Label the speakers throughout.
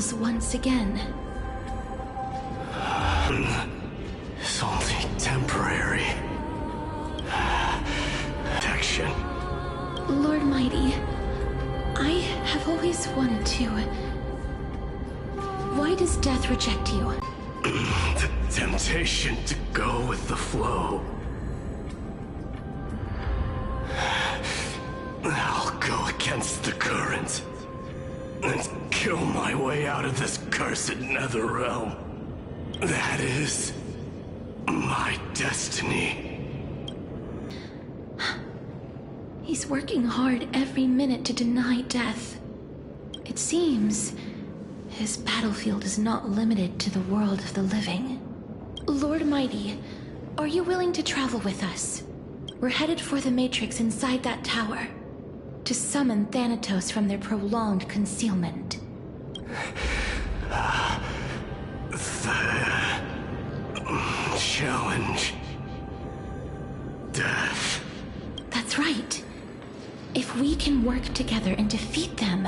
Speaker 1: miracles once again.
Speaker 2: It's only temporary. Protection.
Speaker 1: Lord Mighty, I have always wanted to... Why does death reject you?
Speaker 2: The temptation to go with the flow. I'll go against the current and kill my way out of this cursed nether realm. That is my destiny.
Speaker 1: He's working hard every minute to deny death. It seems his battlefield is not limited to the world of the living. Lord Mighty, are you willing to travel with us? We're headed for the Matrix inside that tower, to summon Thanatos from their prolonged concealment.
Speaker 2: The challenge. Death.
Speaker 1: That's right. If we can work together and defeat them,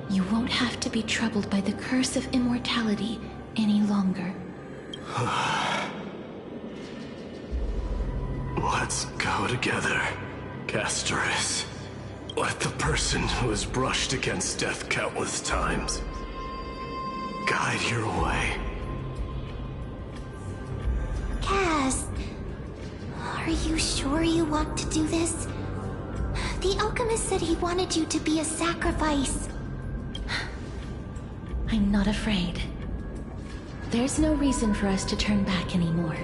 Speaker 1: you won't have to be troubled by the curse of immortality any longer.
Speaker 2: Let's go together, Castoris. Let the person who has brushed against death countless times guide your way.
Speaker 3: Cass, are you sure you want to do this? The alchemist said he wanted you to be a sacrifice.
Speaker 1: I'm not afraid. There's no reason for us to turn back anymore.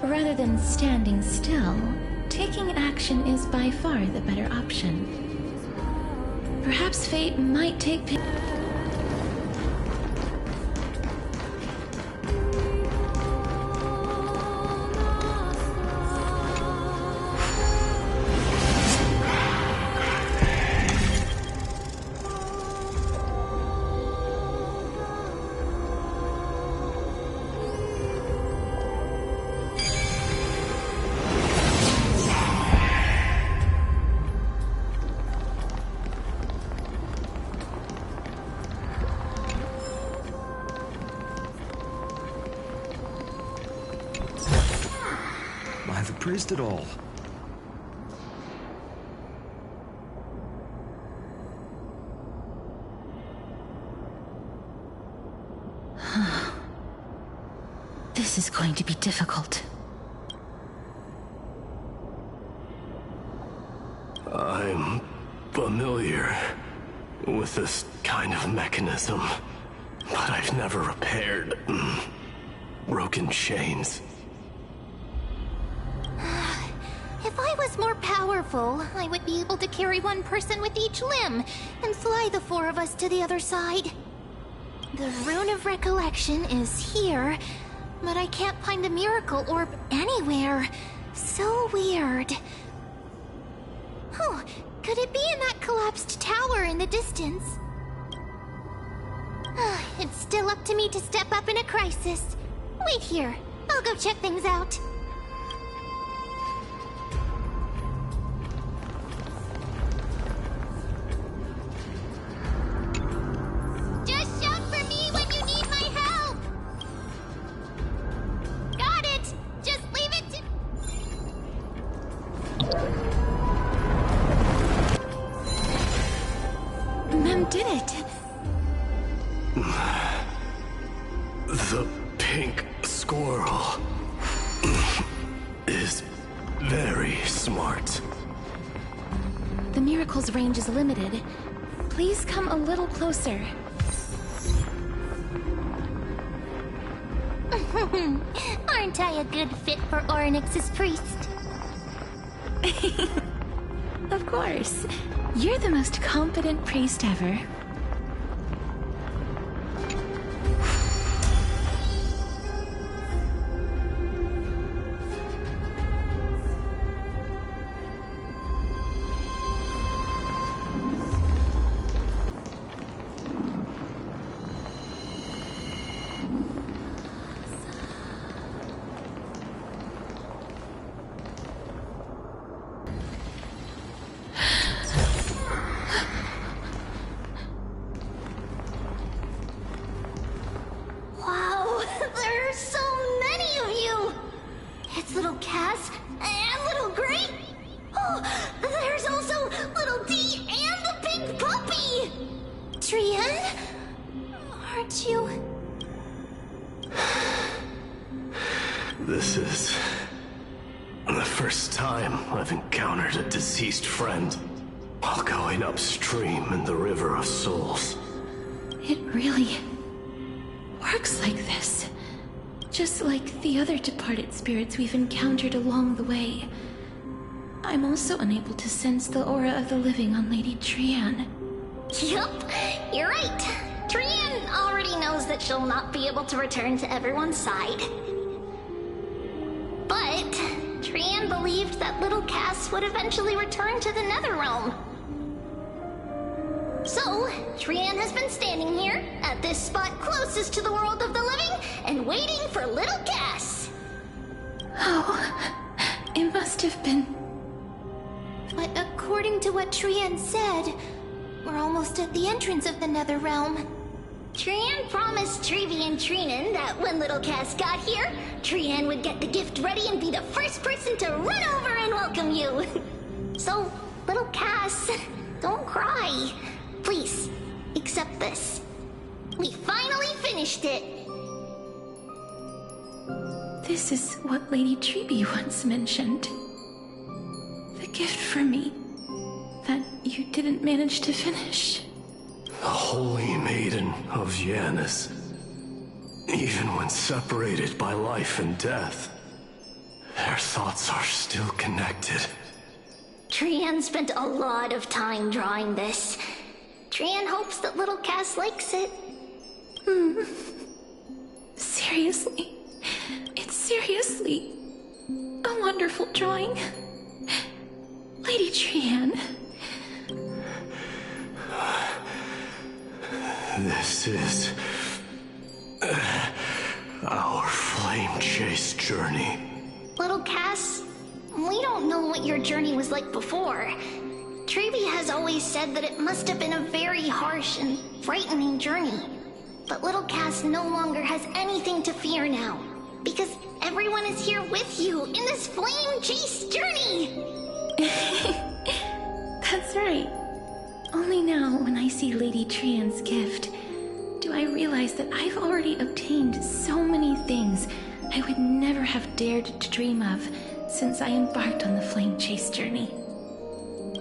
Speaker 1: Rather than standing still, taking action is by far the better option. Perhaps fate might take pity.
Speaker 4: I've praised it all.
Speaker 1: This is going to be difficult.
Speaker 2: I'm familiar with this kind of mechanism, but I've never repaired broken chains.
Speaker 3: If I was more powerful, I would be able to carry one person with each limb and fly the four of us to the other side. The Rune of Recollection is here, but I can't find the miracle orb anywhere. So weird. Oh, could it be in that collapsed tower in the distance? It's still up to me to step up in a crisis. Wait here. I'll go check things out. Just shout for me when you need my help! Got it! Just leave it to...
Speaker 1: Mem did it!
Speaker 2: The pink squirrel is very smart.
Speaker 1: The miracle's range is limited. Please come a little closer.
Speaker 3: Aren't I a good fit for Ornyx's priest?
Speaker 1: Of course. You're the most competent priest ever.
Speaker 2: This is the first time I've encountered a deceased friend while going upstream in the River of Souls.
Speaker 1: It really works like this. Just like the other departed spirits we've encountered along the way. I'm also unable to sense the aura of the living on Lady Trian.
Speaker 5: Yup, you're right. Trian already knows that she'll not be able to return to everyone's side. But Trian believed that little Cass would eventually return to the Netherrealm. So, Trian has been standing here, at this spot closest to the world of the living, and waiting for little Cass.
Speaker 1: Oh, it must have been...
Speaker 3: But according to what Trian said, we're almost at the entrance of the Netherrealm.
Speaker 5: Trian promised Trevi and Trinan that when little Cass got here, Trian would get the gift ready and be the first person to run over and welcome you. So, little Cass, don't cry. Please, accept this. We finally finished it.
Speaker 1: This is what Lady Trevi once mentioned. The gift for me that you didn't manage to finish.
Speaker 2: The Holy Maiden of Yanis. Even when separated by life and death, their thoughts are still connected.
Speaker 5: Trian spent a lot of time drawing this. Trian hopes that little Cass likes it.
Speaker 1: Seriously? It's seriously a wonderful drawing. Lady Trian.
Speaker 2: This is our flame chase journey.
Speaker 5: Little Cass, we don't know what your journey was like before. Trevi has always said that it must have been a very harsh and frightening journey. But little Cass no longer has anything to fear now, because everyone is here with you in this flame chase journey!
Speaker 1: That's right. Only now, when I see Lady Trian's gift, do I realize that I've already obtained so many things I would never have dared to dream of since I embarked on the flame chase journey.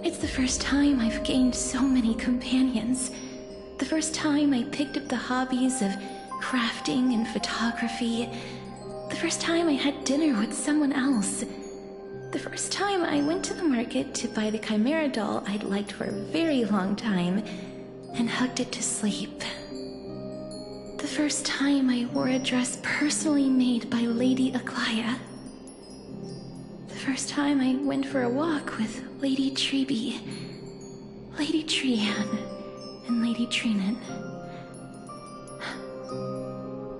Speaker 1: It's the first time I've gained so many companions. The first time I picked up the hobbies of crafting and photography. The first time I had dinner with someone else. The first time I went to the market to buy the Chimera doll I'd liked for a very long time and hugged it to sleep. The first time I wore a dress personally made by Lady Aglaya. The first time I went for a walk with Lady Trevi, Lady Trian, and Lady Trinan.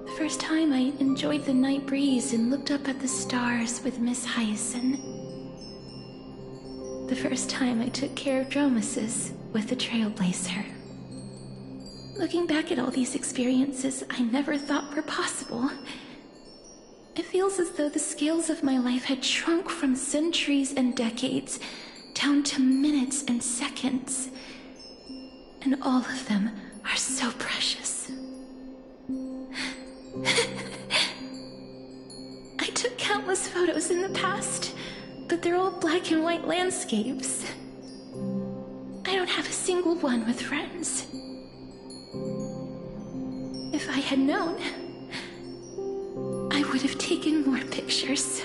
Speaker 1: The first time I enjoyed the night breeze and looked up at the stars with Miss Hyacinth. The first time I took care of Dromasis with the Trailblazer. Looking back at all these experiences I never thought were possible, it feels as though the scales of my life had shrunk from centuries and decades down to minutes and seconds. And all of them are so precious. I took countless photos in the past, but they're all black and white landscapes. I don't have a single one with friends. If I had known, I would have taken more pictures.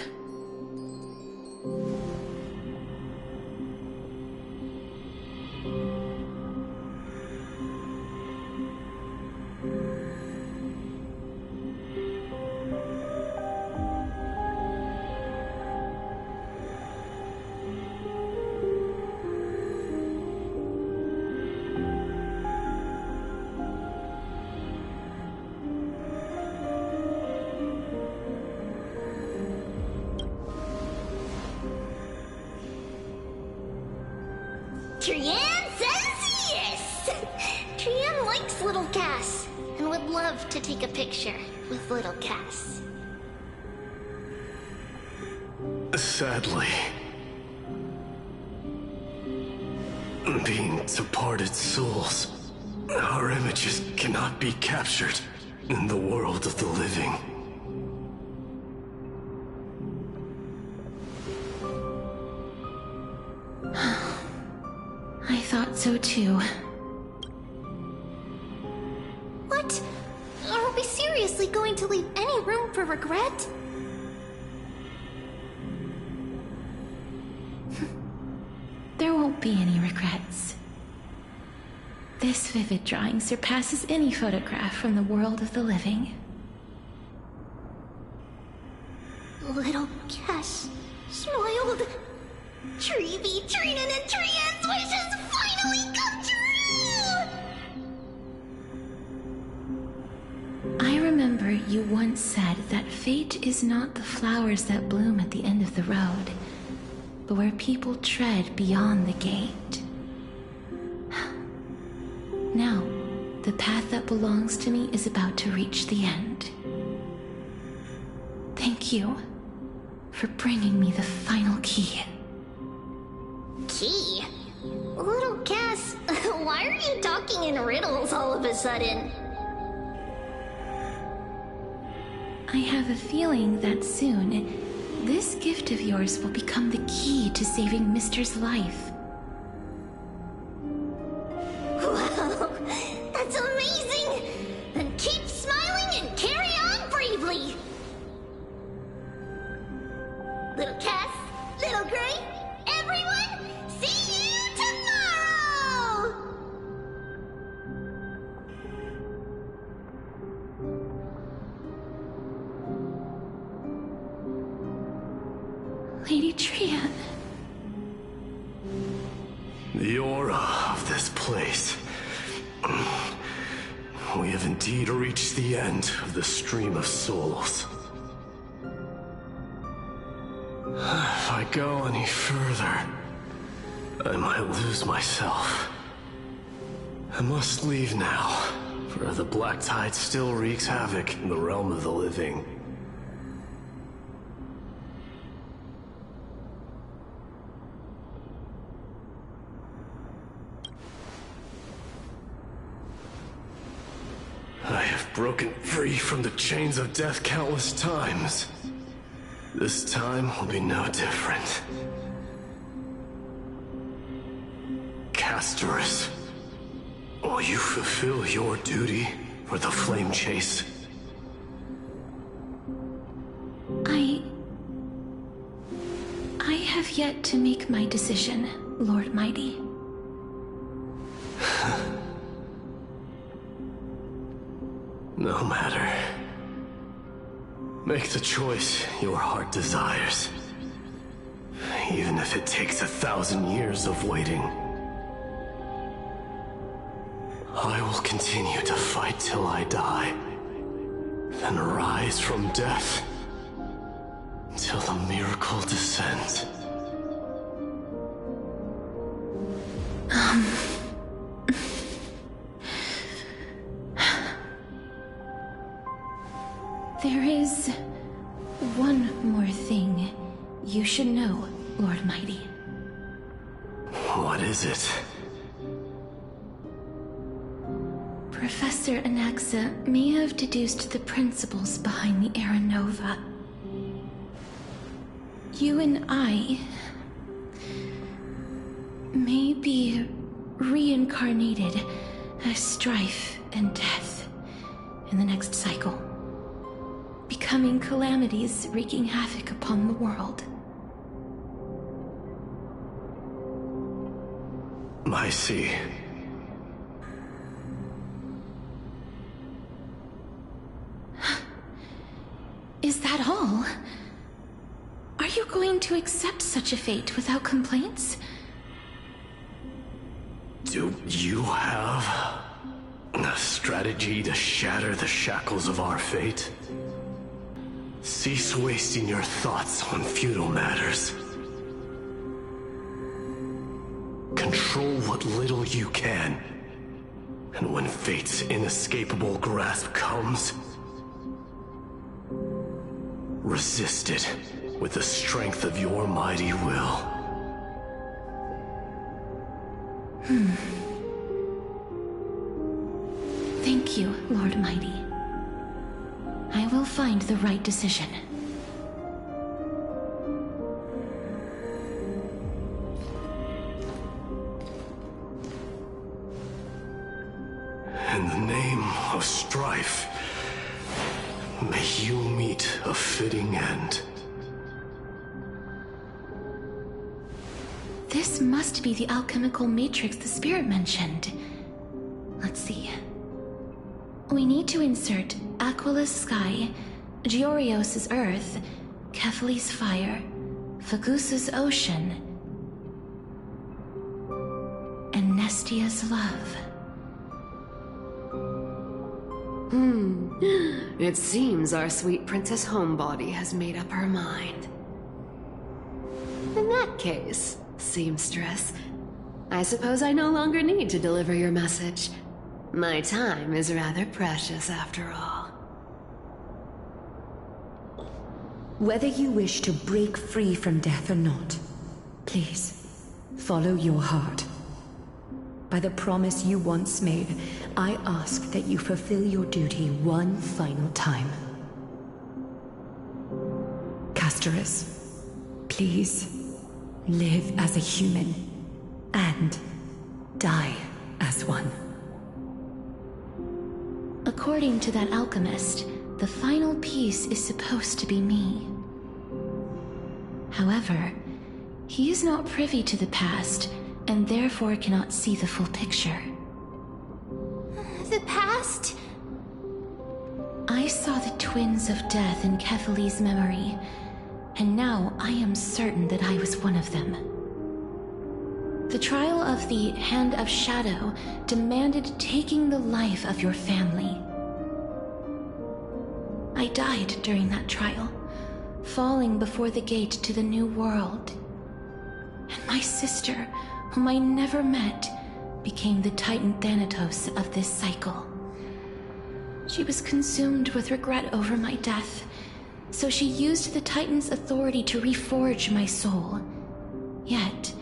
Speaker 5: Trian says yes! Trian likes little Cass and would love to take a picture with little Cass.
Speaker 2: Sadly, being departed souls, our images cannot be captured in the world of the living.
Speaker 1: thought so too.
Speaker 3: What? Are we seriously going to leave any room for regret?
Speaker 1: There won't be any regrets. This vivid drawing surpasses any photograph from the world of the living.
Speaker 3: Little Cass smiled. Treevee, Trinan, and Trian's wishes finally come true!
Speaker 1: I remember you once said that fate is not the flowers that bloom at the end of the road, but where people tread beyond the gate. Now, the path that belongs to me is about to reach the end. Thank you for bringing me the final key.
Speaker 5: Key? Little Cass, why are you talking in riddles all of a sudden?
Speaker 1: I have a feeling that soon, this gift of yours will become the key to saving Mister's life.
Speaker 5: Wow, that's amazing! Then keep smiling and carry on bravely! Little Cass, Little Gray, everyone, see you tomorrow!
Speaker 1: Lady Trian.
Speaker 2: The aura of this place. We have indeed reached the end of the stream of souls. If I go any further, I might lose myself. I must leave now, for the black tide still wreaks havoc in the realm of the living. I have broken free from the chains of death countless times. This time will be no different. Castorus, will you fulfill your duty for the flame chase?
Speaker 1: I have yet to make my decision, Lord Mighty.
Speaker 2: No matter. Make the choice your heart desires. Even if it takes 1,000 years of waiting. I will continue to fight till I die. Then rise from death. Till the miracle descends.
Speaker 1: There is one more thing you should know, Lord Mighty.
Speaker 2: What is it?
Speaker 1: Professor Anaxa may have deduced the principles behind the Era Nova. You and I may be reincarnated as strife and death in the next cycle, becoming calamities wreaking havoc upon the world.
Speaker 2: I see.
Speaker 1: Is that all? Are you going to accept such a fate without complaints?
Speaker 2: Do you have a strategy to shatter the shackles of our fate? Cease wasting your thoughts on futile matters. Control what little you can. And when fate's inescapable grasp comes, resist it with the strength of your mighty will.
Speaker 1: Thank you, Lord Mighty. I will find the right decision.
Speaker 2: In the name of strife, may you meet a fitting end.
Speaker 1: This must be the alchemical matrix the spirit mentioned. Let's see. We need to insert Aquila's sky, Giorios' earth, Kefali's fire, Fagusa's ocean, and Nestia's love.
Speaker 6: It seems our sweet Princess Homebody has made up her mind. In that case, seamstress, I suppose I no longer need to deliver your message. My time is rather precious after all.
Speaker 7: Whether you wish to break free from death or not, please, follow your heart. By the promise you once made, I ask that you fulfill your duty one final time. Castorus, please, live as a human, and die as one.
Speaker 1: According to that alchemist, the final piece is supposed to be me. However, he is not privy to the past, and therefore cannot see the full picture.
Speaker 3: The past?
Speaker 1: I saw the twins of death in Kefali's memory, and now I am certain that I was one of them. The trial of the Hand of Shadow demanded taking the life of your family. I died during that trial, falling before the gate to the new world. And my sister, whom I never met, became the Titan Thanatos of this cycle. She was consumed with regret over my death, so she used the Titan's authority to reforge my soul. Yet,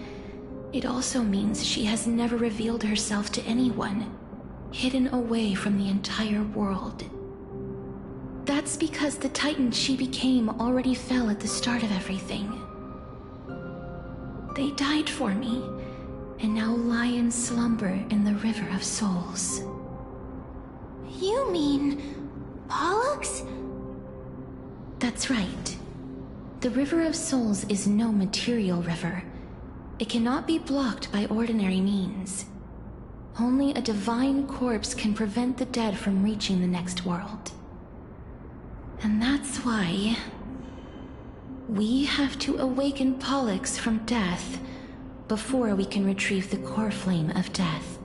Speaker 1: it also means she has never revealed herself to anyone, hidden away from the entire world. That's because the Titan she became already fell at the start of everything. They died for me, and now lie in slumber in the River of Souls.
Speaker 3: You mean... Pollux?
Speaker 1: That's right. The River of Souls is no material river. It cannot be blocked by ordinary means. Only a divine corpse can prevent the dead from reaching the next world. And that's why... we have to awaken Pollux from death before we can retrieve the core flame of death.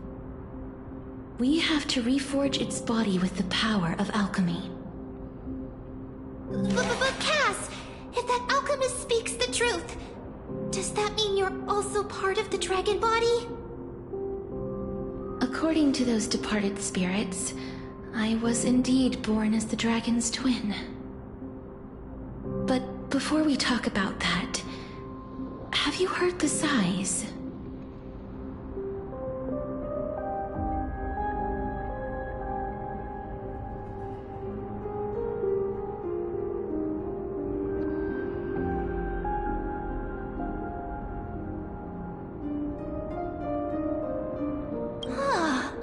Speaker 1: We have to reforge its body with the power of alchemy.
Speaker 3: But Cass, if that alchemist speaks the truth, does that mean you're also part of the dragon body?
Speaker 1: According to those departed spirits, I was indeed born as the dragon's twin. But before we talk about that, have you heard the sighs?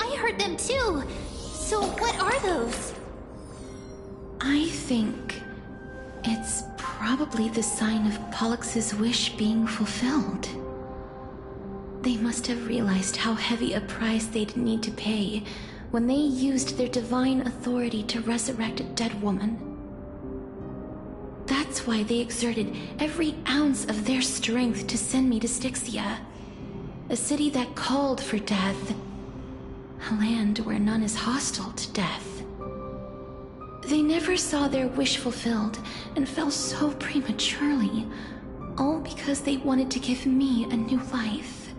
Speaker 3: I heard them too. So what are those?
Speaker 1: I think it's probably the sign of Pollux's wish being fulfilled. They must have realized how heavy a price they'd need to pay when they used their divine authority to resurrect a dead woman. That's why they exerted every ounce of their strength to send me to Styxia, a city that called for death, a land where none is hostile to death. They never saw their wish fulfilled and fell so prematurely, all because they wanted to give me a new life.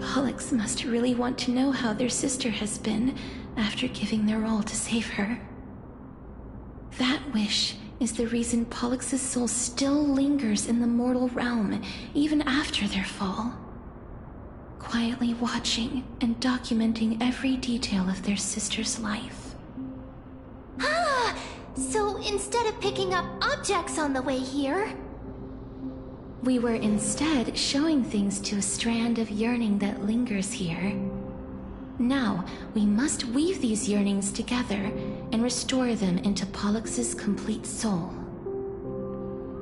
Speaker 1: Pollux must really want to know how their sister has been after giving their all to save her. That wish is the reason Pollux's soul still lingers in the mortal realm even after their fall, quietly watching and documenting every detail of their sister's life.
Speaker 3: Ah! So instead of picking up objects on the way here...
Speaker 1: We were instead showing things to a strand of yearning that lingers here, Now, we must weave these yearnings together and restore them into Pollux's complete soul.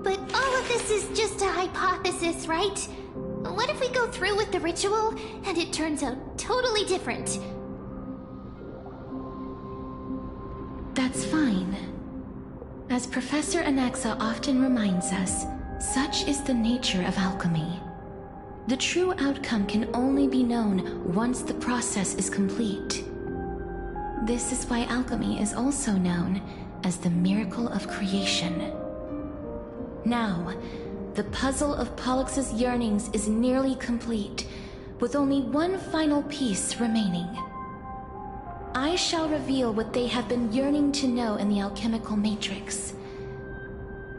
Speaker 3: But all of this is just a hypothesis, right? What if we go through with the ritual and it turns out totally different?
Speaker 1: That's fine. As Professor Anaxa often reminds us, such is the nature of alchemy. The true outcome can only be known once the process is complete. This is why alchemy is also known as the miracle of creation. Now, the puzzle of Pollux's yearnings is nearly complete, with only one final piece remaining. I shall reveal what they have been yearning to know in the alchemical matrix.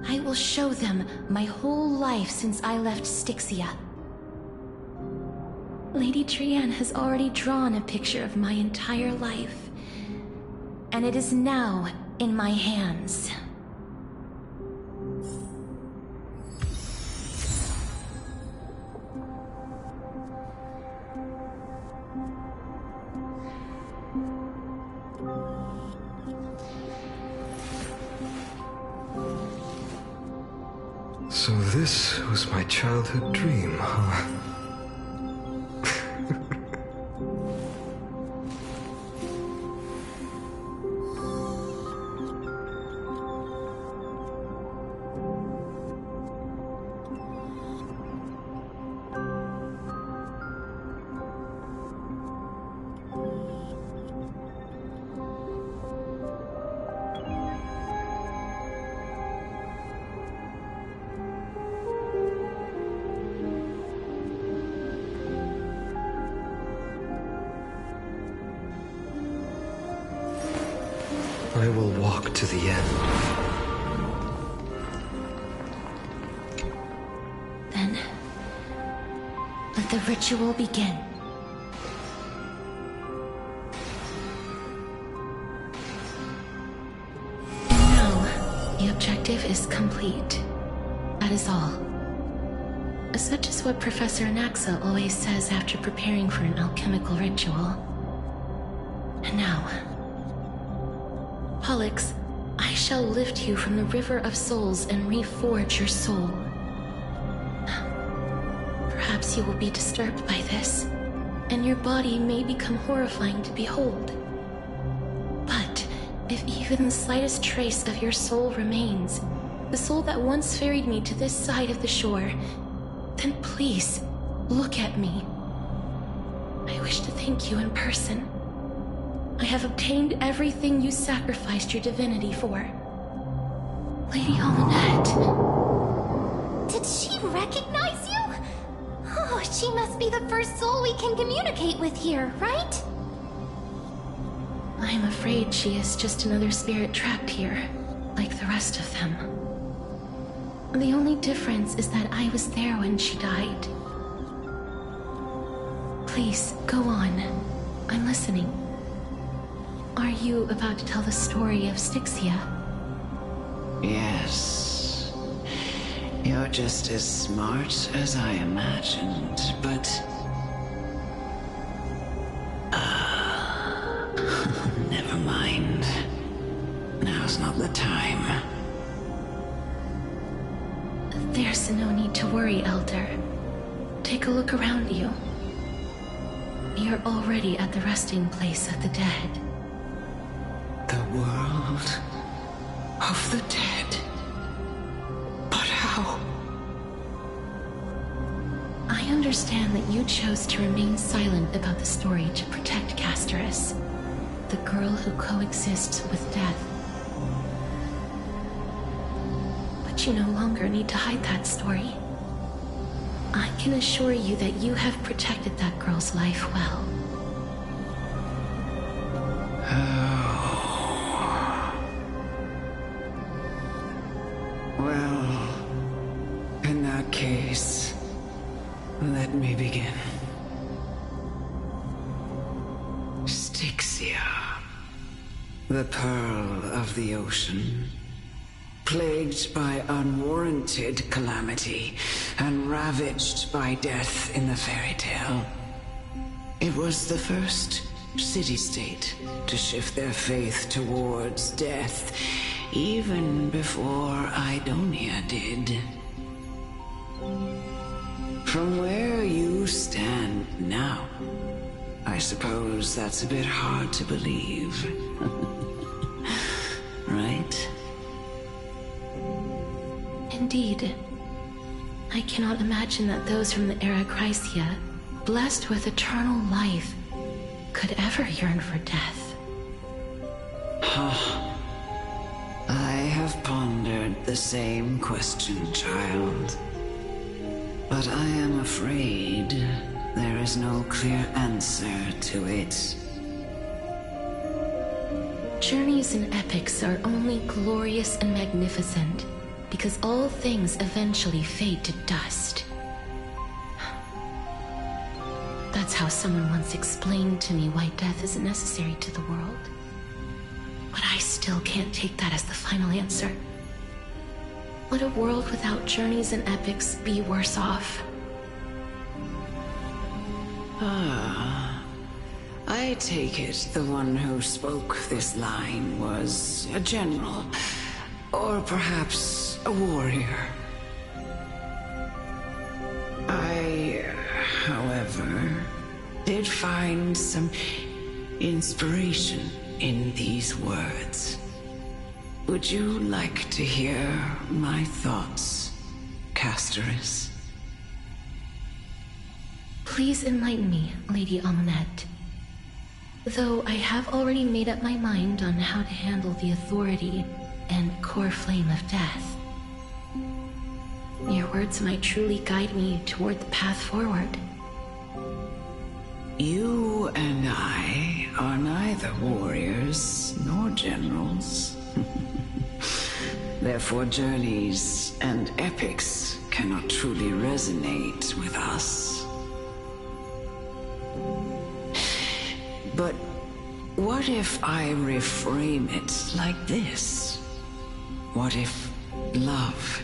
Speaker 1: I will show them my whole life since I left Styxia. Lady Trianne has already drawn a picture of my entire life, and it is now in my hands.
Speaker 8: So this was my childhood dream, huh? I will walk to the end.
Speaker 1: Then, let the ritual begin. And now, the objective is complete. That is all. Such is what Professor Anaxa always says after preparing for an alchemical ritual. And now, Pollux, I shall lift you from the river of souls and reforge your soul. Perhaps you will be disturbed by this, and your body may become horrifying to behold. But if even the slightest trace of your soul remains, the soul that once ferried me to this side of the shore, then please, look at me. I wish to thank you in person. I have obtained everything you sacrificed your divinity for. Lady Almanette.
Speaker 3: Did she recognize you? Oh, she must be the first soul we can communicate with here, right?
Speaker 1: I'm afraid she is just another spirit trapped here, like the rest of them. The only difference is that I was there when she died. Please, go on. I'm listening. Are you about to tell the story of Styxia?
Speaker 9: Yes. You're just as smart as I imagined, but... never mind. Now's not the time.
Speaker 1: There's no need to worry, Elder. Take a look around you. You're already at the resting place of the dead.
Speaker 9: The world of the dead. But how?
Speaker 1: I understand that you chose to remain silent about the story to protect Casterus, the girl who coexists with death. But you no longer need to hide that story. I can assure you that you have protected that girl's life well.
Speaker 9: Well, in that case, let me begin. Styxia, the pearl of the ocean, plagued by unwarranted calamity and ravaged by death in the fairy tale. It was the first city-state to shift their faith towards death, even before Idonia did. From where you stand now, I suppose that's a bit hard to believe. Right?
Speaker 1: Indeed. I cannot imagine that those from the Era Chrysia, blessed with eternal life, could ever yearn for death.
Speaker 9: I have pondered the same question, child. But I am afraid there is no clear answer to it.
Speaker 1: Journeys and epics are only glorious and magnificent because all things eventually fade to dust. That's how someone once explained to me why death isn't necessary to the world. But I still can't take that as the final answer. Would a world without journeys and epics be worse off?
Speaker 9: I take it the one who spoke this line was a general, or perhaps a warrior. I, however, did find some inspiration in these words. Would you like to hear my thoughts, Castoris?
Speaker 1: Please enlighten me, Lady Amunet. Though I have already made up my mind on how to handle the authority and core flame of death. Your words might truly guide me toward the path forward.
Speaker 9: You and I are neither warriors nor generals. Therefore, journeys and epics cannot truly resonate with us. But what if I reframe it like this? What if love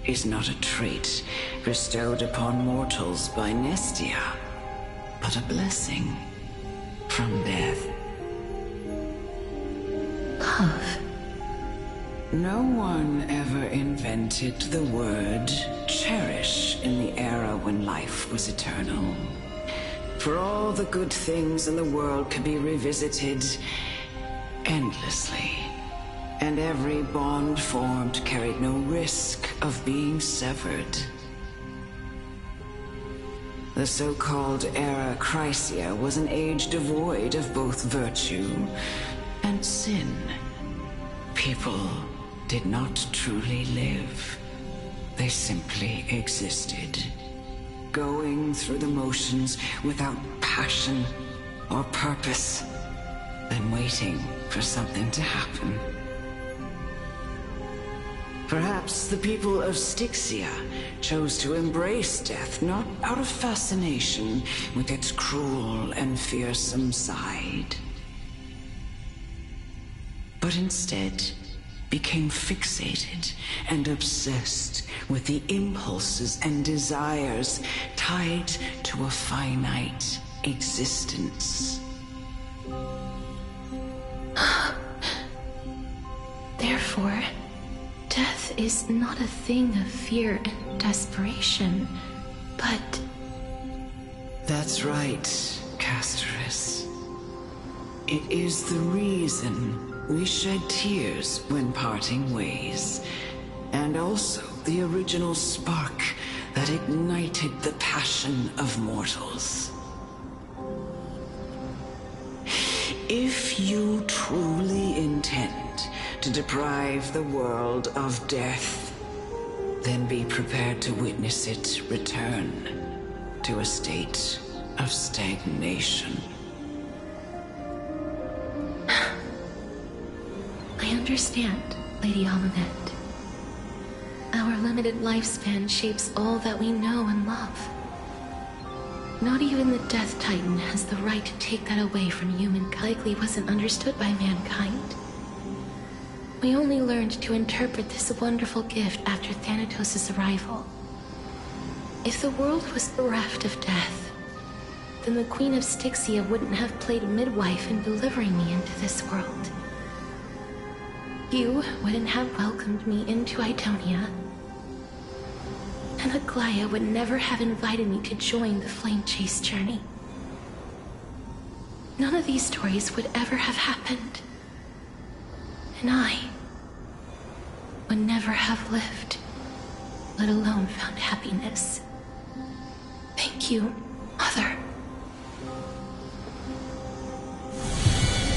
Speaker 9: is not a trait bestowed upon mortals by Nestia, but a blessing from death?
Speaker 1: Love.
Speaker 9: No one ever invented the word cherish in the era when life was eternal. For all the good things in the world could be revisited endlessly, and every bond formed carried no risk of being severed. The so-called Era Chrysia was an age devoid of both virtue and sin. People did not truly live. They simply existed, going through the motions without passion or purpose, then waiting for something to happen. Perhaps the people of Styxia chose to embrace death not out of fascination with its cruel and fearsome side, but instead became fixated and obsessed with the impulses and desires tied to a finite existence.
Speaker 1: Therefore, death is not a thing of fear and desperation, but...
Speaker 9: That's right, Castoris. It is the reason we shed tears when parting ways, and also the original spark that ignited the passion of mortals. If you truly intend to deprive the world of death, then be prepared to witness it return to a state of stagnation.
Speaker 1: I understand, Lady Amunet. Our limited lifespan shapes all that we know and love. Not even the Death Titan has the right to take that away from humankind. Likely wasn't understood by mankind. We only learned to interpret this wonderful gift after Thanatos' arrival. If the world was bereft of death, then the Queen of Styxia wouldn't have played midwife in delivering me into this world. You wouldn't have welcomed me into Itonia. And Aglaya would never have invited me to join the Flame Chase journey. None of these stories would ever have happened. And I would never have lived, let alone found happiness. Thank you, Mother.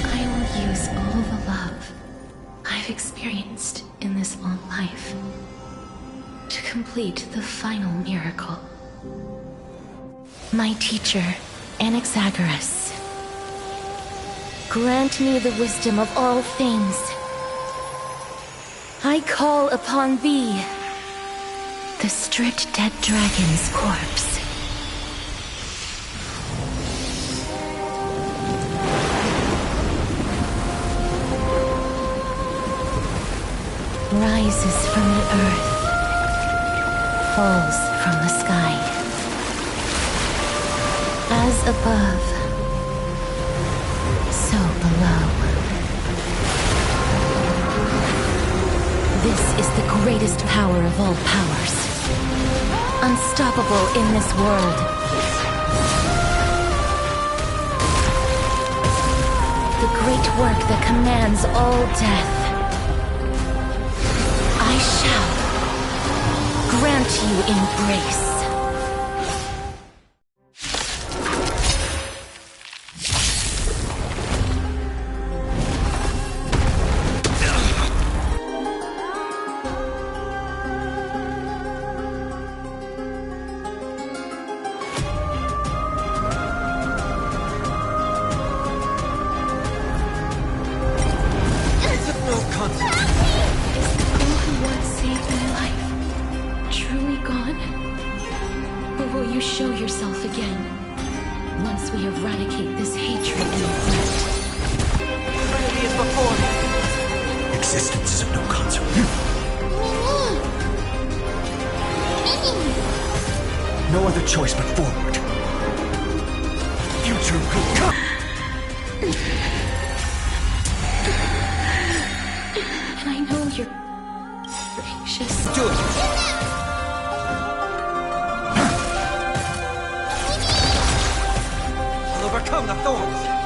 Speaker 1: I will use all the love I've experienced in this long life to complete the final miracle. My teacher, Anaxagoras, grant me the wisdom of all things. I call upon thee, the stripped dead dragon's corpse. Rises from the earth, falls from the sky. As above, so below. This is the greatest power of all powers. Unstoppable in this world. The great work that commands all death. I shall grant you embrace. Show yourself again, once we eradicate this hatred and threat.
Speaker 10: Trinity is before me.
Speaker 2: Existence is of no consequence. No other choice but forward. Future will come.
Speaker 1: And I know you're anxious.
Speaker 10: Do it. Overcome the thorns!